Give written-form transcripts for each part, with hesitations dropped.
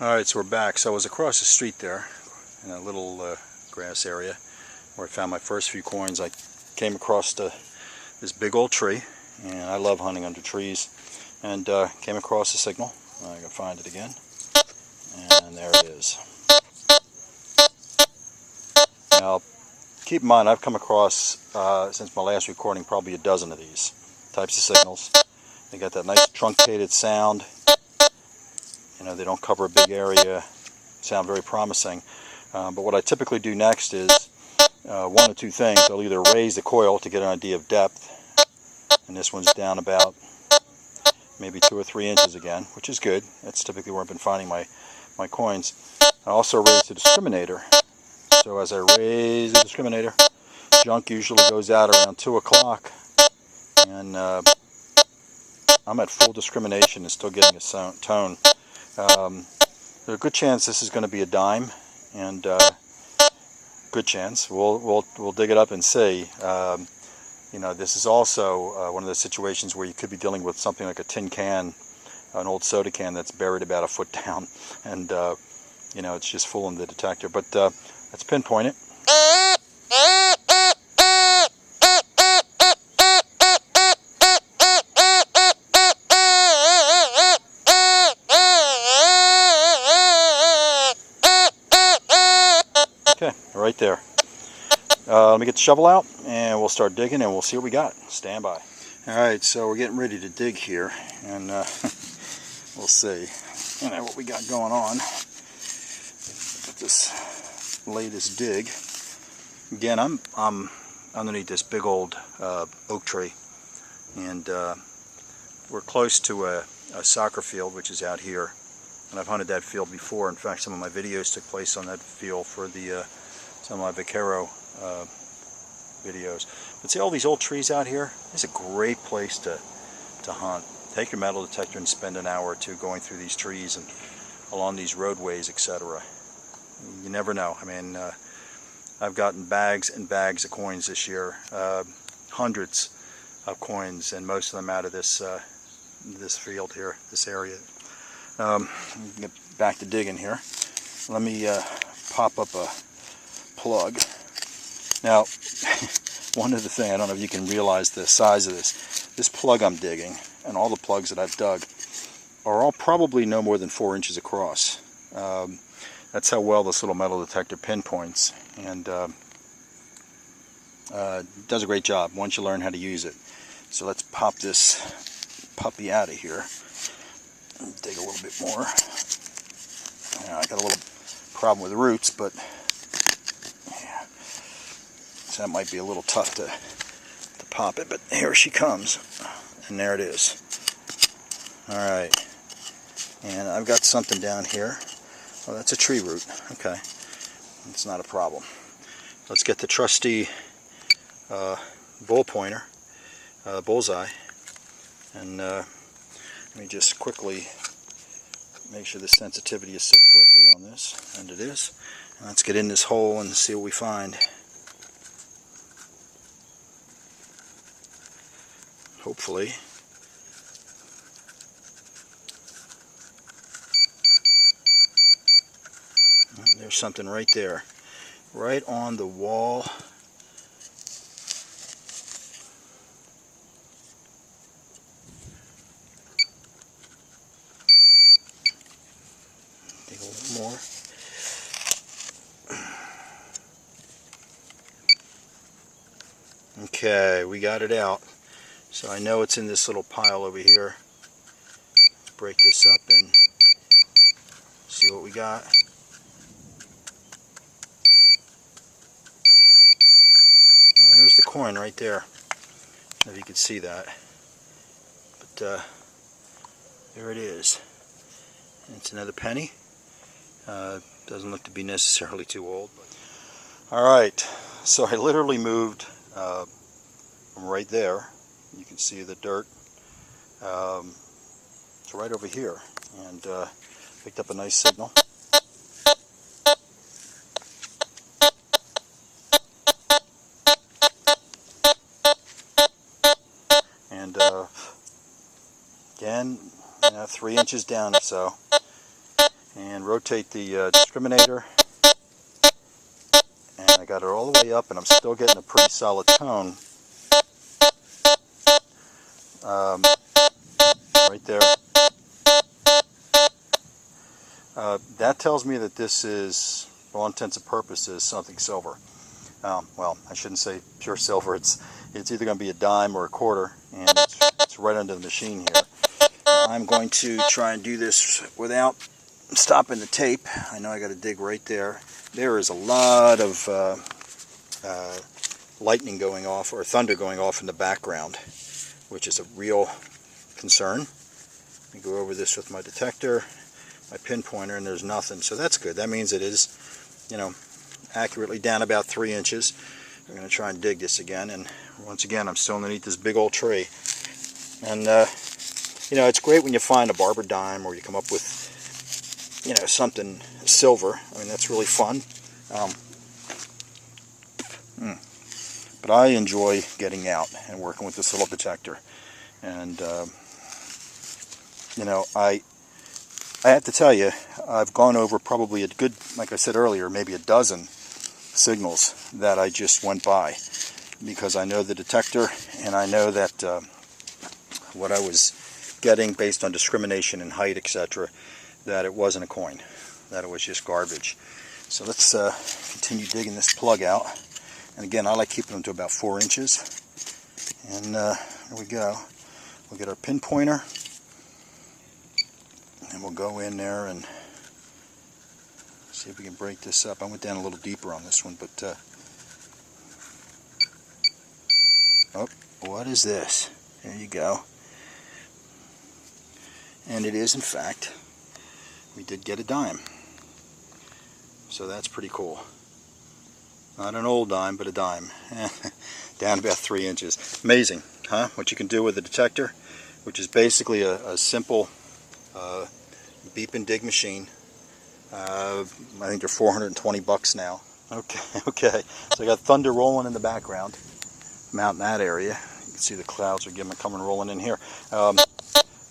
Alright, so we're back. So I was across the street there in a little grass area where I found my first few coins. I came across this big old tree, and I love hunting under trees, and came across a signal. I can find it again, and there it is. Now keep in mind, I've come across since my last recording probably a dozen of these types of signals. They got that nice truncated sound. You know, they don't cover a big area, sound very promising. But what I typically do next is one of two things. I'll either raise the coil to get an idea of depth, and this one's down about maybe 2 or 3 inches again, which is good. That's typically where I've been finding my coins. I also raise the discriminator. So as I raise the discriminator, junk usually goes out around 2 o'clock, and I'm at full discrimination and still getting a tone. There's a good chance this is going to be a dime, and good chance. We'll dig it up and see. You know, this is also one of those situations where you could be dealing with something like a tin can, an old soda can that's buried about a foot down, and you know, it's just fooling the detector. But let's pinpoint it. Okay, right there. Let me get the shovel out and we'll start digging and we'll see what we got. Stand by. Alright, so we're getting ready to dig here, and we'll see what we got going on with this latest dig. Again, I'm underneath this big old oak tree, and we're close to a soccer field which is out here. And I've hunted that field before. In fact, some of my videos took place on that field for the some of my Vaquero videos. But see all these old trees out here? It's a great place to hunt. Take your metal detector and spend an hour or two going through these trees and along these roadways, etc. You never know. I mean, I've gotten bags and bags of coins this year, hundreds of coins, and most of them out of this this field here, this area. Get back to digging here. Let me pop up a plug. Now, one other thing, I don't know if you can realize the size of this plug I'm digging, and all the plugs that I've dug, are all probably no more than 4 inches across. That's how well this little metal detector pinpoints, and does a great job once you learn how to use it. So let's pop this puppy out of here. Dig a little bit more. I got a little problem with the roots, but yeah, so that might be a little tough to pop it, but here she comes, and there it is. Alright, and I've got something down here. Oh, that's a tree root. Okay, it's not a problem. Let's get the trusty bull pointer, bullseye, and let me just quickly make sure the sensitivity is set correctly on this, and it is. And let's get in this hole and see what we find. Hopefully. There's something right there, right on the wall. Dig a little more. Okay, we got it out. So I know it's in this little pile over here. Break this up and see what we got. And there's the coin right there. I don't know if you can see that. But there it is. And it's another penny. Doesn't look to be necessarily too old. Alright, so I literally moved from right there. You can see the dirt. It's right over here, and picked up a nice signal. And again, 3 inches down or so. and rotate the discriminator, and I got it all the way up, and I'm still getting a pretty solid tone right there. That tells me that this is, for all intents and purposes, something silver. Well, I shouldn't say pure silver. It's either going to be a dime or a quarter, and it's right under the machine here. I'm going to try and do this without stopping the tape. I know I got to dig right there. There is a lot of lightning going off, or thunder going off in the background, which is a real concern. Let me go over this with my detector, my pinpointer, and there's nothing. So that's good. That means it is, you know, accurately down about 3 inches. We're going to try and dig this again, and once again I'm still underneath this big old tree. And you know, it's great when you find a barber dime, or you come up with, you know, something silver. I mean, that's really fun. But I enjoy getting out and working with this little detector. And you know, I have to tell you, I've gone over probably a good, like I said earlier, maybe a dozen signals that I just went by, because I know the detector, and I know that what I was getting based on discrimination and height, etc., that it wasn't a coin, that it was just garbage. So let's continue digging this plug out. And again, I like keeping them to about 4 inches. And there we go. We'll get our pinpointer, and we'll go in there and see if we can break this up. I went down a little deeper on this one, but oh, what is this? There you go. And it is, in fact, we did get a dime. So that's pretty cool. Not an old dime, but a dime. Down about 3 inches. Amazing, huh? What you can do with a detector, which is basically a simple beep and dig machine. I think they're $420 now. Okay. So I got thunder rolling in the background. I'm out in that area. You can see the clouds are coming rolling in here.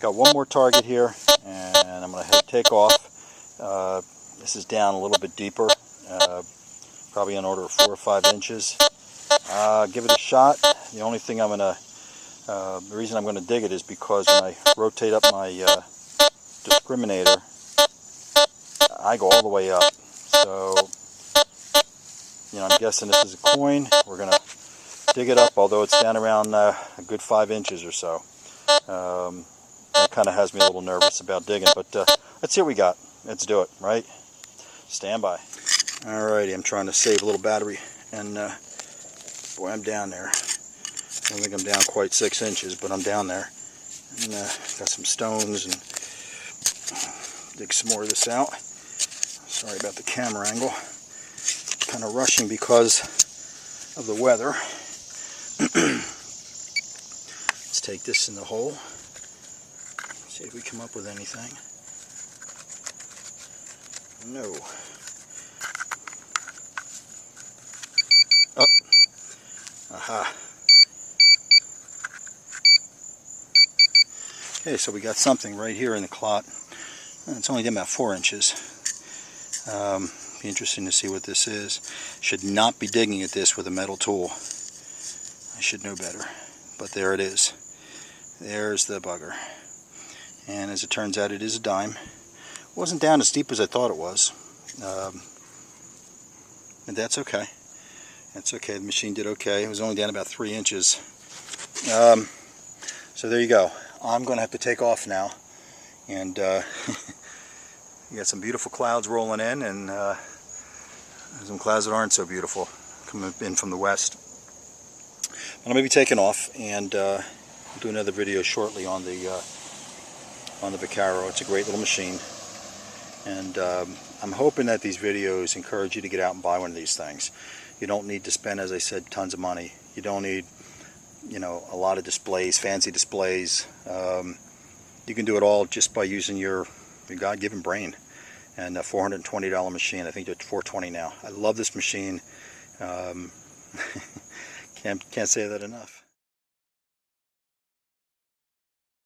Got one more target here, and I'm going to take off. This is down a little bit deeper, probably on order of 4 or 5 inches. Give it a shot. The only thing the reason I'm going to dig it is because when I rotate up my discriminator, I go all the way up. So, you know, I'm guessing this is a coin. We're going to dig it up, although it's down around a good 5 inches or so. That kind of has me a little nervous about digging, but let's see what we got. Let's do it, right? Stand by. Alrighty, I'm trying to save a little battery, and boy, I'm down there. I don't think I'm down quite 6 inches, but I'm down there. And got some stones, and dig some more of this out. Sorry about the camera angle. Kind of rushing because of the weather. Let's take this in the hole. See if we come up with anything. No. Oh. Aha. Okay, so we got something right here in the clot. It's only about 4 inches. Be interesting to see what this is. Should not be digging at this with a metal tool. I should know better. But there it is. There's the bugger. And as it turns out, it is a dime. It wasn't down as deep as I thought it was. And that's okay. That's okay. The machine did okay. It was only down about 3 inches. So there you go. I'm going to have to take off now. And you got some beautiful clouds rolling in, and some clouds that aren't so beautiful coming in from the west. I'm going to be taking off, and I'll do another video shortly on the Vaquero. It's a great little machine, and I'm hoping that these videos encourage you to get out and buy one of these things. You don't need to spend, as I said, tons of money. You don't need, you know, a lot of displays, fancy displays. You can do it all just by using your God-given brain. And a $420 machine. I think they're $420 now. I love this machine. Can't say that enough.